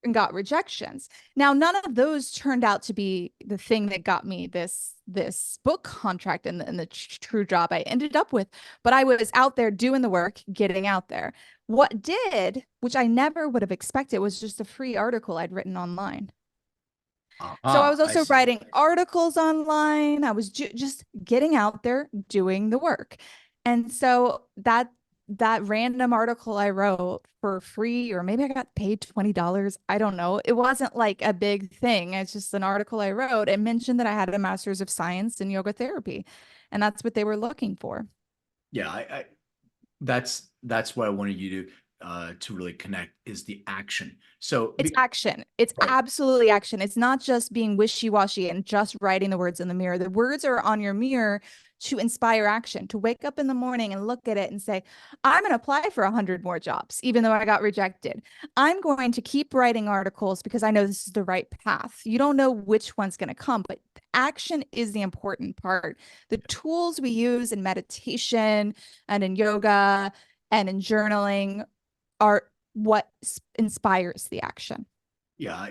and got rejections. Now, none of those turned out to be the thing that got me this book contract and the true job I ended up with. But I was out there doing the work, getting out there. What did, which I never would have expected, was just a free article I'd written online. So I was I also see. writing articles online. I was just getting out there doing the work. And so that random article I wrote for free, or maybe I got paid $20. I don't know. It wasn't like a big thing. It's just an article I wrote. It mentioned that I had a master's of science in yoga therapy, and that's what they were looking for. Yeah, I that's what I wanted you to really connect is the action. So It's action. It's right. absolutely action. It's not just being wishy-washy and just writing the words in the mirror. The words are on your mirror to inspire action, to wake up in the morning and look at it and say, I'm going to apply for 100 more jobs, even though I got rejected. I'm going to keep writing articles because I know this is the right path. You don't know which one's going to come, but action is the important part. The tools we use in meditation and in yoga and in journaling are what inspires the action. Yeah,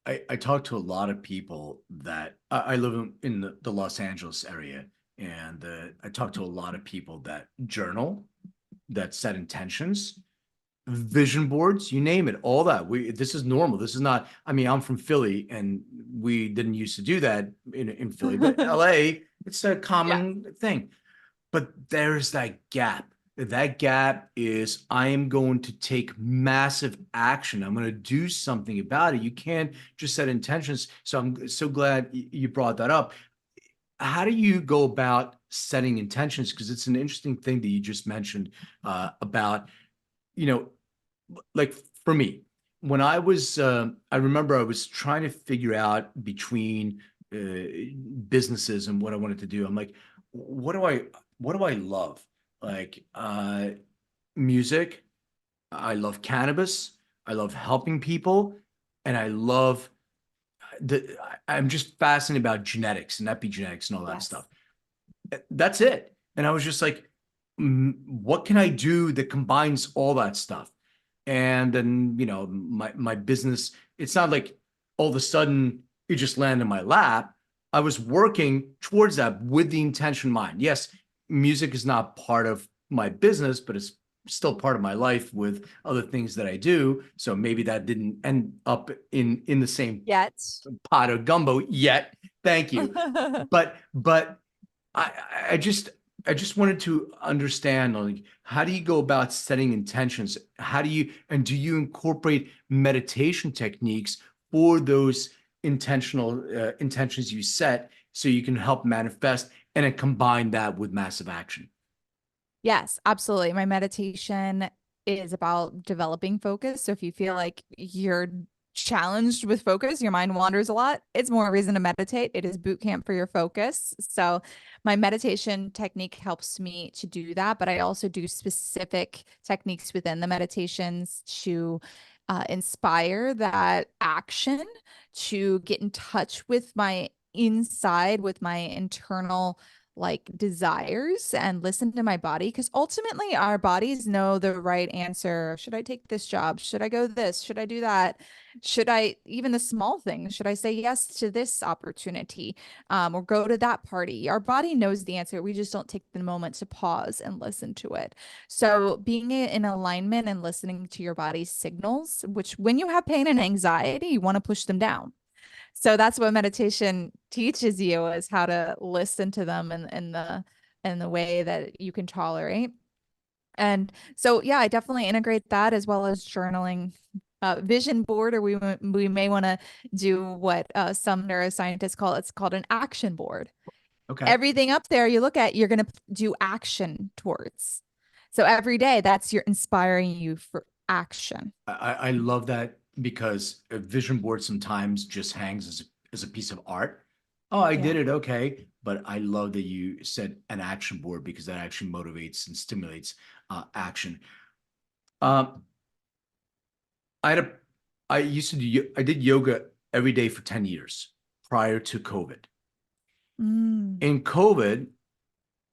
I talk to a lot of people that I live in the Los Angeles area, and I talk to a lot of people that journal, that set intentions, vision boards, you name it, all that. This is normal. This is not. I mean, I'm from Philly, and we didn't used to do that in Philly, but LA, it's a Yeah. common thing. But there's that gap. That gap is I am going to take massive action. I'm going to do something about it. You can't just set intentions. So I'm so glad you brought that up. How do you go about setting intentions? Because it's an interesting thing that you just mentioned about, you know, like for me, when I remember I was trying to figure out between businesses and what I wanted to do. I'm like, what do I what do I love? Like music. I love cannabis. I love helping people, and I love I'm just fascinated about genetics and epigenetics and all that Yes. stuff. That's it. And I was just like, what can I do that combines all that stuff? And then, my business, it's not like all of a sudden it just landed in my lap. I was working towards that with the intention in mind. Yes, music is not part of my business, but it's still part of my life with other things that I do. So maybe that didn't end up in the same Yet. pot of gumbo yet. Thank you. But I I just I just wanted to understand, like, how do you go about setting intentions? How do you and do you incorporate meditation techniques for those intentional intentions you set so you can help manifest and then combine that with massive action? Yes, absolutely. My meditation is about developing focus. So if you feel like you're challenged with focus, your mind wanders a lot, it's more reason to meditate. It is boot camp for your focus. So my meditation technique helps me to do that, but I also do specific techniques within the meditations to inspire that action, to get in touch with my inside, with my internal like desires and listen to my body, because ultimately our bodies know the right answer. Should I take this job? Should I go this? Should I do that? Should I, even the small things, should I say yes to this opportunity, or go to that party? Our body knows the answer. We just don't take the moment to pause and listen to it. So being in alignment and listening to your body's signals, which when you have pain and anxiety, you want to push them down. So that's what meditation teaches you, is how to listen to them in the way that you can tolerate. And so yeah, I definitely integrate that as well as journaling, vision board, or we may want to do what some neuroscientists call, it's called an action board. Okay. Everything up there you look at, you're going to do action towards. So every day that's your inspiring you for action. I love that because a vision board sometimes just hangs as a piece of art. Oh, I Yeah. did it. Okay. But I love that you said an action board because that actually motivates and stimulates action. Um, I had a, I used to do, I did yoga every day for 10 years prior to COVID. Mm, In COVID,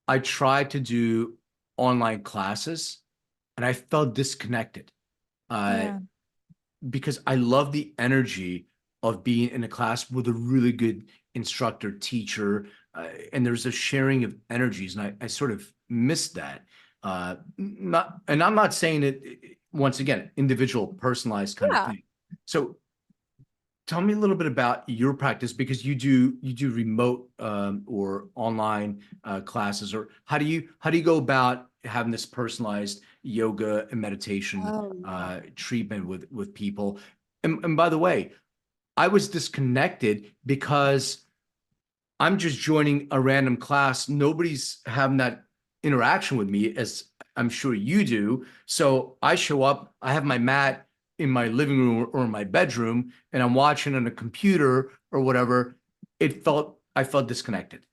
I tried to do online classes and I felt disconnected. Uh, yeah. because I love the energy of being in a class with a really good instructor, teacher, and there's a sharing of energies, and I sort of missed that. Not, and I'm not saying it once again, individual, personalized kind of Yeah. thing. So tell me a little bit about your practice because you do remote or online classes, or how do you go about having this personalized yoga and meditation Oh, yeah. treatment with people? And by the way, I was disconnected because I'm just joining a random class. Nobody's having that interaction with me as I'm sure you do. So I show up, I have my mat in my living room or in my bedroom, and I'm watching on a computer or whatever. I felt disconnected.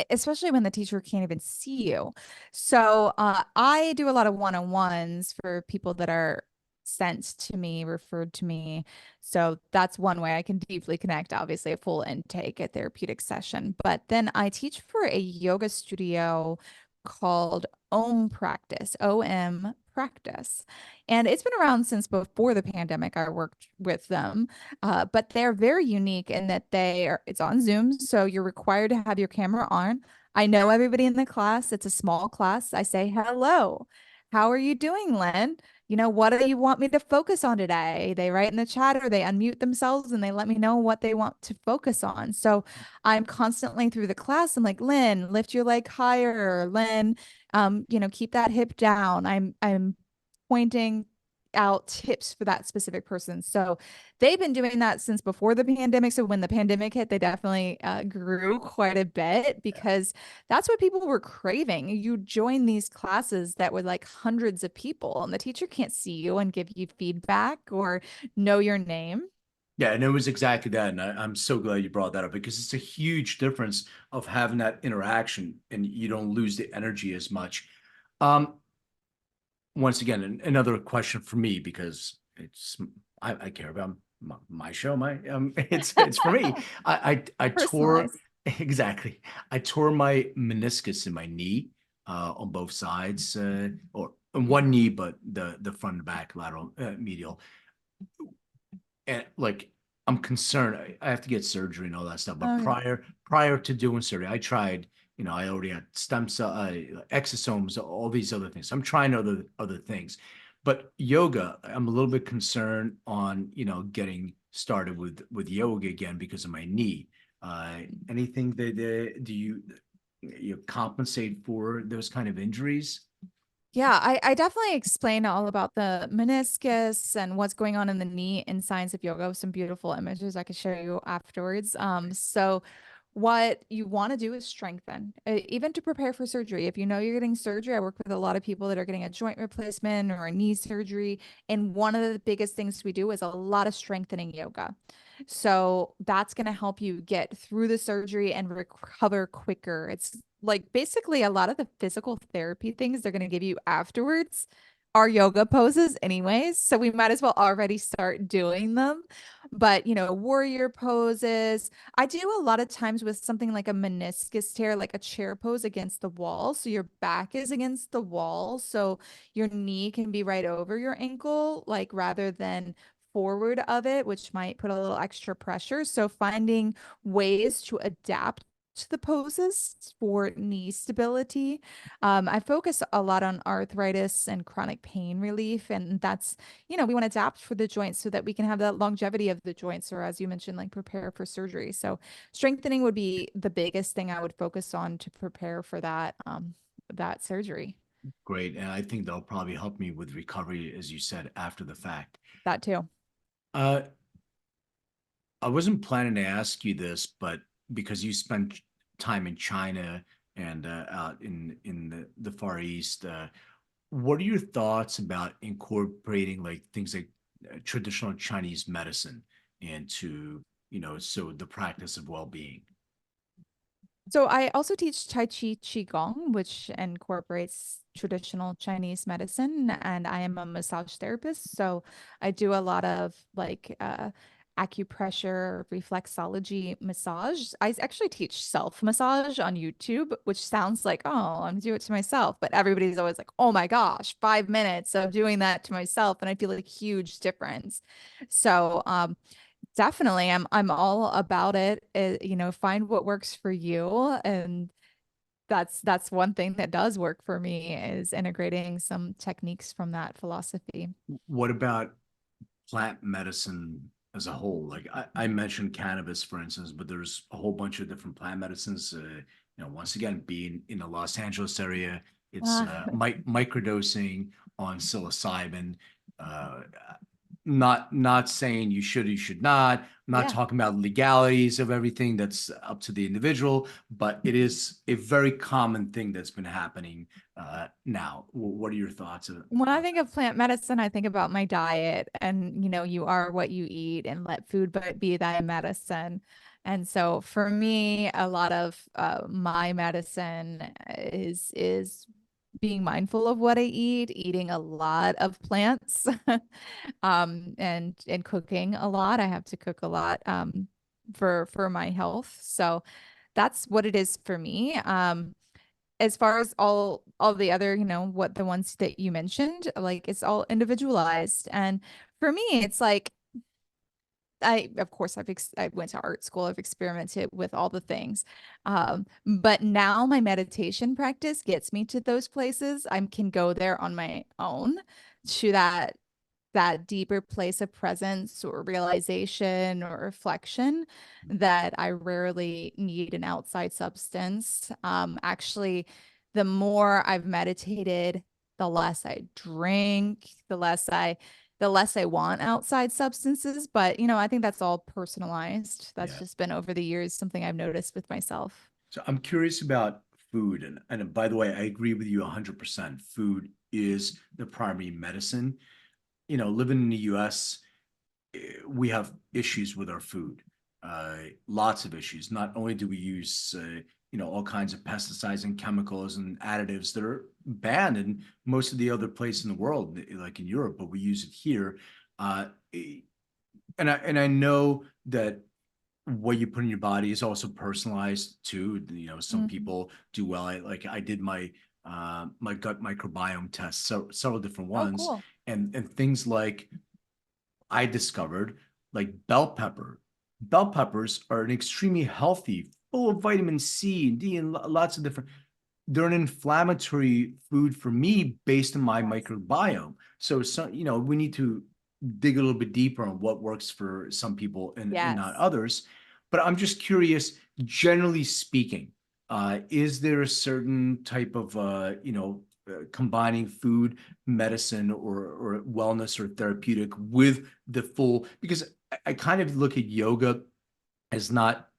Especially when the teacher can't even see you. So I do a lot of one-on-ones for people that are sent to me, referred to me. So that's one way I can deeply connect, obviously a full intake, a therapeutic session. But then I teach for a yoga studio called Om Practice, OM Practice. And it's been around since before the pandemic. I worked with them. But they're very unique in that it's on Zoom, so you're required to have your camera on. I know everybody in the class. It's a small class. I say, hello. How are you doing, Len? What do you want me to focus on today? They write in the chat or they unmute themselves and they let me know what they want to focus on. So I'm constantly through the class. I'm like, Lynn, lift your leg higher. Lynn, keep that hip down. I'm pointing out tips for that specific person. So they've been doing that since before the pandemic. So when the pandemic hit, they definitely grew quite a bit because that's what people were craving. You join these classes that were like hundreds of people, and the teacher can't see you and give you feedback or know your name. Yeah, and it was exactly that. And I'm so glad you brought that up because it's a huge difference of having that interaction and you don't lose the energy as much. Um, Once again, another question for me because I care about my show. It's for me. I tore Personalized. exactly. I tore my meniscus in my knee on both sides, or on one knee, but the front and back lateral medial. And like I'm concerned. I have to get surgery and all that stuff. But Oh yeah. prior to doing surgery, I tried. I already had stem cell, exosomes, all these other things. I'm trying other things, but yoga, I'm a little bit concerned on getting started with yoga again because of my knee. Anything that do you compensate for those kind of injuries? Yeah, I definitely explain all about the meniscus and what's going on in the knee in Science of Yoga with some beautiful images I could show you afterwards. So what you want to do is strengthen, even to prepare for surgery. If you know you're getting surgery, I work with a lot of people that are getting a joint replacement or a knee surgery. And one of the biggest things we do is a lot of strengthening yoga. So that's going to help you get through the surgery and recover quicker. It's like basically a lot of the physical therapy things they're going to give you afterwards are yoga poses anyways. So we might as well already start doing them. But, warrior poses. I do a lot of times with something like a meniscus tear, like a chair pose against the wall. So your back is against the wall. So your knee can be right over your ankle, like rather than forward of it, which might put a little extra pressure. So finding ways to adapt to the poses for knee stability. I focus a lot on arthritis and chronic pain relief, and that's, we want to adapt for the joints so that we can have that longevity of the joints, or as you mentioned, like prepare for surgery. So strengthening would be the biggest thing I would focus on to prepare for that surgery. Great, and I think that'll probably help me with recovery, as you said, after the fact. That too. Uh, I wasn't planning to ask you this, but because you spent time in China and out in the Far East, what are your thoughts about incorporating like things like traditional Chinese medicine into, so the practice of well-being? So I also teach Tai Chi Qigong, which incorporates traditional Chinese medicine, and I am a massage therapist. So I do a lot of like acupressure, reflexology massage. I actually teach self massage on YouTube, which sounds like, oh, I'm doing it to myself. But everybody's always like, oh my gosh, 5 minutes of doing that to myself. And I feel like a huge difference. So definitely, I'm all about it. Find what works for you, and that's one thing that does work for me is integrating some techniques from that philosophy. What about plant medicine as a whole? Like I mentioned cannabis, for instance, but there's a whole bunch of different plant medicines. Once again, being in the Los Angeles area, it's Ah, microdosing on psilocybin. Uh, not saying you should not. I'm not yeah. talking about legalities of everything. That's up to the individual, but it is a very common thing that's been happening now. What are your thoughts When I on think of plant medicine, I think about my diet and, you are what you eat and let food but be thy medicine. And so for me, a lot of my medicine is being mindful of what I eat, eating a lot of plants, and cooking a lot. I have to cook a lot for my health. So that's what it is for me. As far as all the other, what the ones that you mentioned, like it's all individualized. And for me, it's like of course I went to art school, I've experimented with all the things. But now my meditation practice gets me to those places. I can go there on my own to that deeper place of presence or realization or reflection that I rarely need an outside substance. Actually, the more I've meditated, the less I drink, the less I want outside substances. But, I think that's all personalized. That's yeah? just been over the years something I've noticed with myself. So I'm curious about food, and by the way, I agree with you 100%. Food is the primary medicine. Living in the U.S., we have issues with our food, lots of issues. Not only do we use, all kinds of pesticides and chemicals and additives that are banned in most of the other places in the world, like in Europe, but we use it here. Uh, and I know that what you put in your body is also personalized too. Some Mhm. people do well. I did my gut microbiome test, so several different Oh, ones, cool. and things like I discovered, like bell pepper. Bell peppers are an extremely healthy, full of vitamin C and D and lots of different. They're an inflammatory food for me based on my Yes. microbiome. So we need to dig a little bit deeper on what works for some people and not Yes. others. But I'm just curious, generally speaking, is there a certain type of combining food, medicine, or wellness or therapeutic with the full? Because I kind of look at yoga as not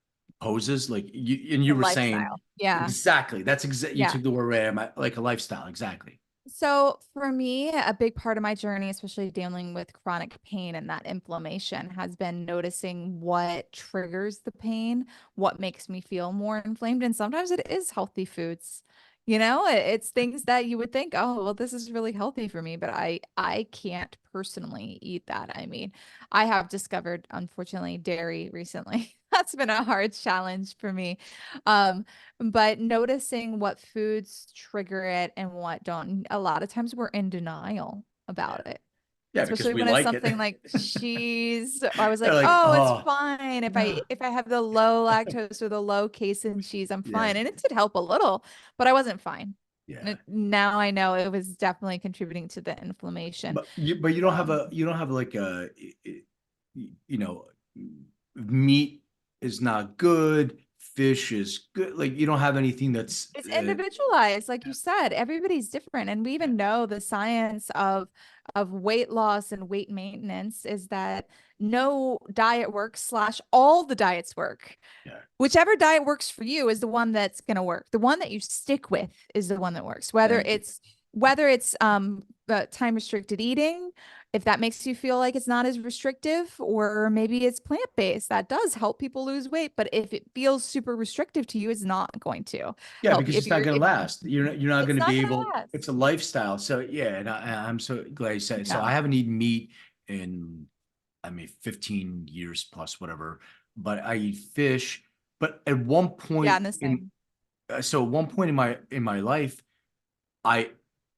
poses, like you The were saying lifestyle. Yeah. exactly. That's you Yeah. took the word right. Like a lifestyle, exactly. So for me, a big part of my journey, especially dealing with chronic pain and that inflammation, has been noticing what triggers the pain, what makes me feel more inflamed. And sometimes it is healthy foods. It's things that you would think, oh, well, this is really healthy for me, but I can't personally eat that. I mean, I have discovered, unfortunately, dairy recently. That's been a hard challenge for me. Um, but noticing what foods trigger it and what don't. A lot of times we're in denial Yeah, about it, yeah, because especially we when it's like it. something like cheese. I was They're like, like, oh, it's oh, fine if I have the low lactose or the low casein cheese, I'm yeah, fine. And it did help a little, but I wasn't fine. yeah. Now I know it was definitely contributing to the inflammation. But you don't have Um, a you don't have like a you know meat is not good, fish is good. Like you don't have anything that's It's individualized, like you said. Everybody's different, and we even know the science of weight loss and weight maintenance is that no diet works slash all the diets work. yeah. Whichever diet works for you is the one that's going to work. The one that you stick with is the one that works. Whether Thank you. it's time restricted eating, if that makes you feel like it's not as restrictive, or maybe it's plant-based, that does help people lose weight. But if it feels super restrictive to you, it's not going to Yeah, help you. because it's not going to If last. You're not it's going to not be gonna able. last. It's a lifestyle. So yeah, and I'm so glad you said it. So Yeah. I haven't eaten meat in, I mean, 15 years plus whatever. But I eat fish. But at one Yeah, point and the in, same. so at one point in my life, I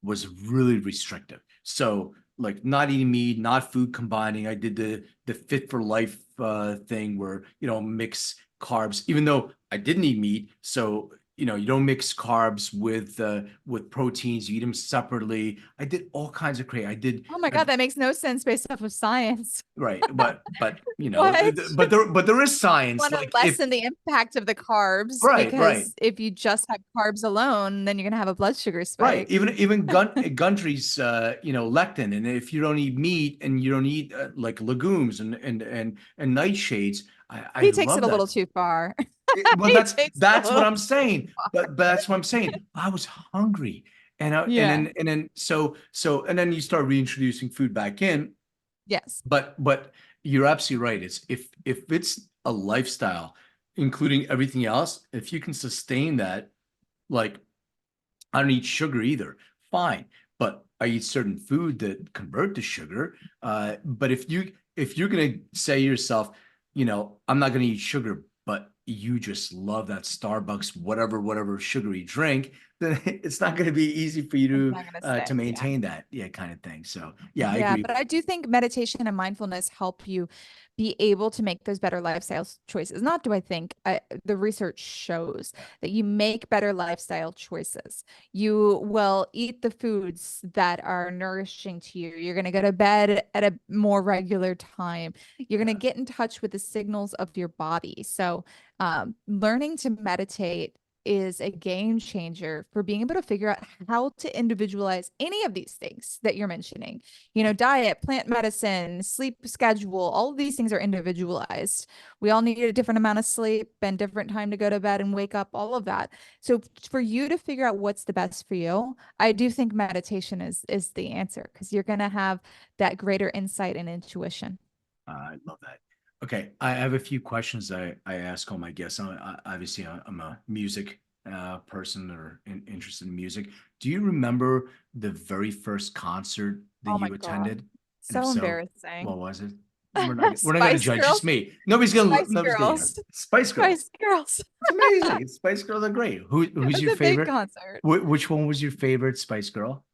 was really restrictive. So like not eating meat, not food combining. I did the fit for life thing where mix carbs, even though I didn't eat meat. So you don't mix carbs with proteins. You eat them separately. I did all kinds of crazy. I did Oh my God, that makes no sense based off of science. right, but What? but there is science. Want to Like if lessen the impact of the carbs, right. because if you just have carbs alone, then you're gonna have a blood sugar Right. spike. Even Gundry's lectin. And if you don't eat meat and you don't eat like legumes and nightshades, I He takes it love a that. little too far. Well, He that's takes it a that's what little I'm too saying. far. But that's what I'm saying. I was hungry. And then you start reintroducing food back in. Yes. But you're absolutely right. It's if it's a lifestyle, including everything else, if you can sustain that, like I don't eat sugar either. Fine, but I eat certain food that convert to sugar. But if you're gonna say to yourself, I'm not gonna eat sugar, but you just love that Starbucks whatever sugary drink, then it's not gonna be easy for you It's to not gonna uh, stick. to Yeah. maintain that kind of thing. So yeah, I Yeah, agree. but I do think meditation and mindfulness help you be able to make those better lifestyle choices. Not do I think, the research shows that you make better lifestyle choices. You will eat the foods that are nourishing to you. You're going to go to bed at a more regular time. You're going to Yeah. get in touch with the signals of your body. So, learning to meditate is a game changer for being able to figure out how to individualize any of these things that you're mentioning. Diet, plant medicine, sleep schedule, all of these things are individualized. We all need a different amount of sleep and different time to go to bed and wake up, all of that. So for you to figure out what's the best for you, I do think meditation is the answer, because you're going to have that greater insight and intuition. I love that. Okay, I have a few questions I ask all my guests. Obviously, I'm a music person or interested in music. Do you remember the very first concert that Oh my you God. attended? And if So so, embarrassing. what was it? We're not gonna Spice judge. Just Girls. me. Spice Nobody's gonna hear. Girls. Spice Girls. Spice Girls. It's amazing. Spice Girls are great. It Who's was your a big favorite? concert. Which one was your favorite Spice Girl?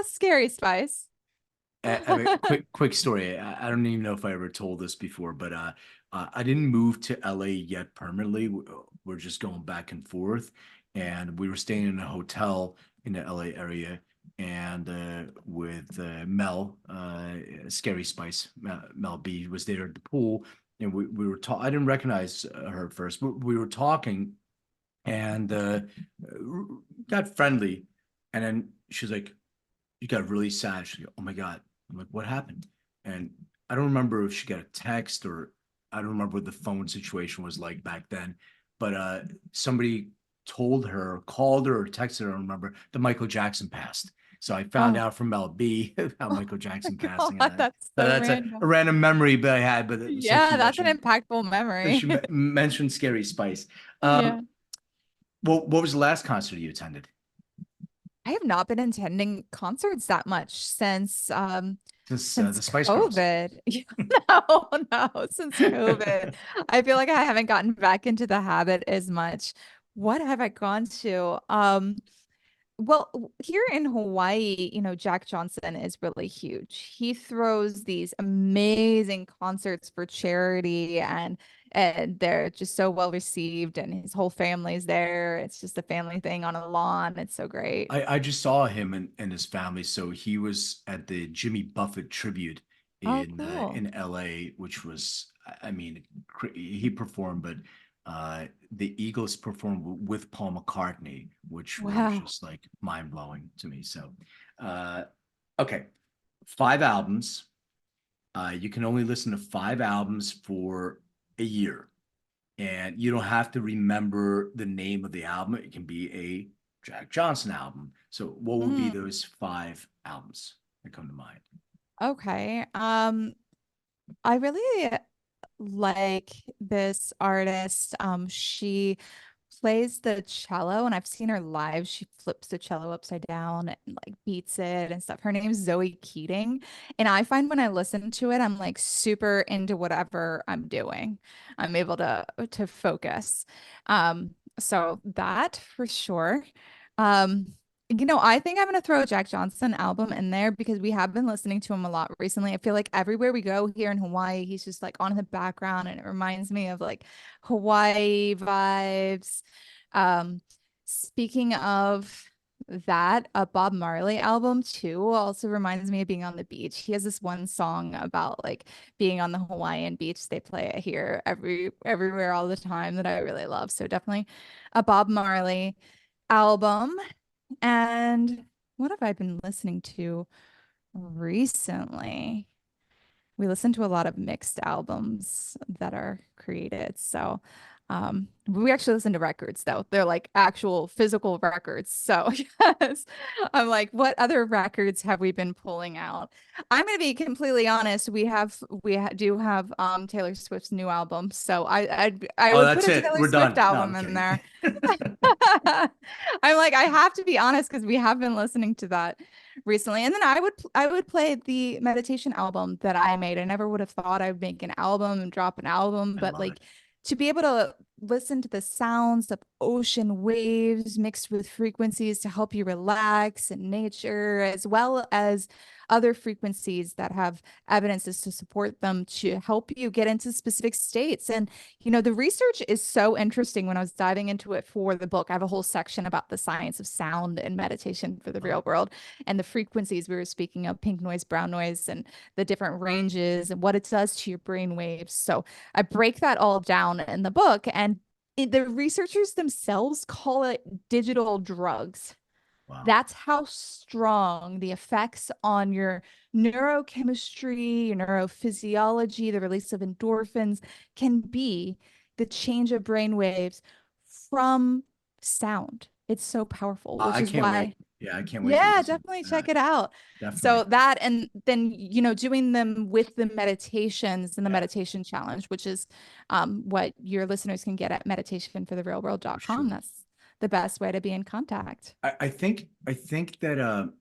Scary Spice. I mean, quick story. I don't even know if I ever told this before, but I didn't move to LA yet permanently. We're just going back and forth, and we were staying in a hotel in the LA area, and with Mel, Scary Spice, Mel B was there at the pool, and we were talking. I didn't recognize her at first, but we were talking, and got friendly, and then she's like, "You got really sad." She's like, "Oh my God." I'm like, "What happened?" And I don't remember if she got a text or I don't remember what the phone situation was like back then, but somebody told her, called her or texted her, I don't remember, that Michael Jackson passed. So I found Oh, out from Mel B how oh Michael my Jackson passed, and God, that's so that's a random. random memory that I had, but since Yeah, you that's an mentioned impactful since memory. you mentioned Scary Spice, Yeah. what was the last concert you attended? I have not been attending concerts that much since The Spice Girls. COVID. Yeah, no, no, since COVID. I feel like I haven't gotten back into the habit as much. What have I gone to? Well, here in Hawaii, Jack Johnson is really huge. He throws these amazing concerts for charity and they're just so well received and his whole family's there. It's just a family thing on a lawn. It's so great. I just saw him and his family. So he was at the Jimmy Buffett tribute Oh, cool. in LA, which was, I mean, he performed, but the Eagles performed with Paul McCartney, which was Wow. just like mind blowing to me. So, uh, okay, 5 albums. You can only listen to 5 albums for a year, and you don't have to remember the name of the album. It can be a Jack Johnson album. So, what would be Mm, those 5 albums that come to mind? okay. I really like this artist. She plays the cello and I've seen her live. She flips the cello upside down and like beats it and stuff. Her name's Zoe Keating. And I find when I listen to it, I'm like super into whatever I'm doing. I'm able to focus. So that for sure. Um, I think I'm gonna throw a Jack Johnson album in there because we have been listening to him a lot recently. I feel like everywhere we go here in Hawaii, he's just like on in the background, and it reminds me of like Hawaii vibes. Um, Speaking of that, a Bob Marley album too also reminds me of being on the beach. He has this one song about like being on the Hawaiian beach. They play it here everywhere all the time that I really love. So definitely a Bob Marley album. And what have I been listening to recently? We listen to a lot of mixed albums that are created. So we actually listen to records though. They're like actual physical records. So yes, I'm like, what other records have we been pulling out? I'm gonna be completely honest. Do have Taylor Swift's new album. So I Oh, would put that's a it. Taylor We're Swift done. No, I'm album in kidding. there. I'm like, I have to be honest because we have been listening to that recently. And then I would play the meditation album that I made. I never would have thought I would make an album and drop an album, I but love it. like to be able to listen to the sounds of ocean waves mixed with frequencies to help you relax in nature, as well as other frequencies that have evidences to support them to help you get into specific states. And the research is so interesting. When I was diving into it for the book, I have a whole section about the science of sound and meditation for the Uh, real world and the frequencies we were speaking of, pink noise, brown noise, and the different ranges and what it does to your brain waves. So I break that all down in the book, and the researchers themselves call it digital drugs. wow. That's how strong the effects on your neurochemistry, your neurophysiology, the release of endorphins can be, the change of brain waves from sound. It's so powerful, which I is can't why wait. Yeah, I can't wait to Yeah, listen definitely to check that. it out. Definitely. So that, and then, doing them with the meditations and the Yeah, meditation challenge, which is what your listeners can get at for meditationfortherealworld.com. sure. That's the best way to be in contact. I think that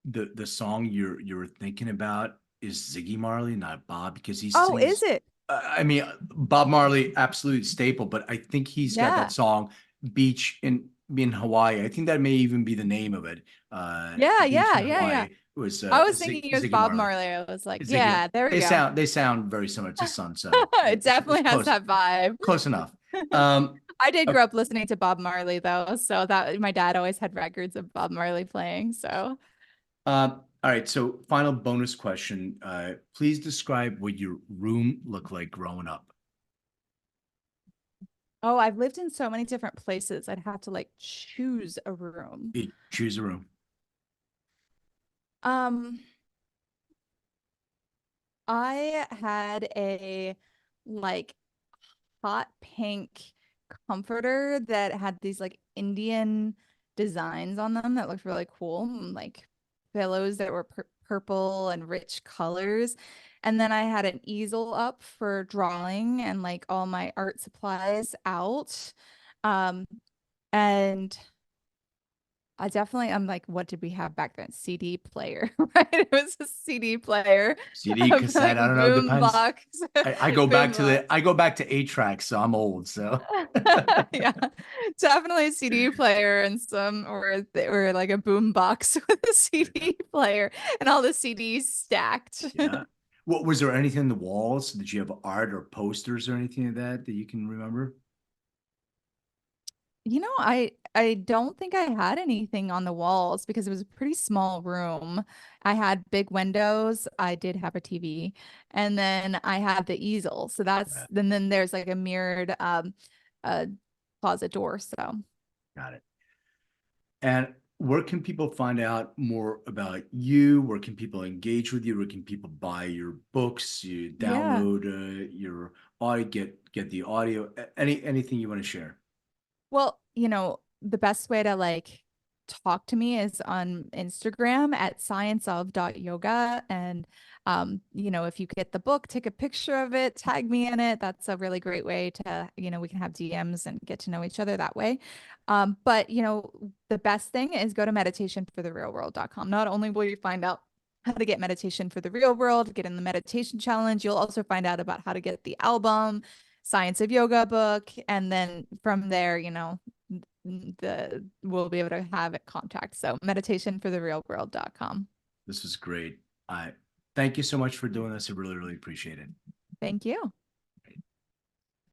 the song you're thinking about is Ziggy Marley, not Bob, because he Oh, is sings. it? I mean, Bob Marley, absolute staple, but I think he's got that Yeah. song "Beach in Hawaii." I think that may even be the name of it. Yeah, "Beach yeah, in yeah, yeah. Hawaii" was I was thinking it was Ziggy Bob Marley. Marley. I was like, Ziggy. yeah, there we go. They sound very similar to Sun, so It it's definitely has close that vibe. close enough. Um, I did okay, grow up listening to Bob Marley though, so that my dad always had records of Bob Marley playing. So, all right. So, final bonus question. Please describe what your room looked like growing up. oh, I've lived in so many different places. I'd have to like choose a room. Choose a room. Um, I had a like hot pink comforter that had these like Indian designs on them that looked really cool, and, like pillows that were purple and rich colors. And then I had an easel up for drawing and like all my art supplies out. Um, and I'm like, what did we have back then? CD player, right? It was a CD player, CD, like cassette. I don't know. boom Depends. box, I go back boom to the. box. I go back to 8 tracks, so I'm old. So Yeah, definitely a CD player and some, or they were like a boom box with a yeah, CD player and all the CDs stacked. yeah. What was there anything in the walls? Did you have art or posters or anything like that that you can remember? I don't think I had anything on the walls because it was a pretty small room. I had big windows. I did have a TV, and then I had the easel. So Yeah, then there's like a mirrored uh closet door. So got it. And where can people find out more about you? Where can people engage with you? Where can people buy your books? You yeah. download your audio, get the audio. Anything you want to share? Well, the best way to like talk to me is on Instagram at scienceof.yoga. And if you get the book, take a picture of it, tag me in it. That's a really great way to, we can have DMs and get to know each other that way. But the best thing is go to meditationfortherealworld.com. Not only will you find out how to get meditation for the real world, get in the meditation challenge, you'll also find out about how to get the album, Science of Yoga book, and then from there, we'll be able to have it contact. So meditationfortherealworld.com. This was great. I thank you so much for doing this. I really, really appreciate it. Thank you.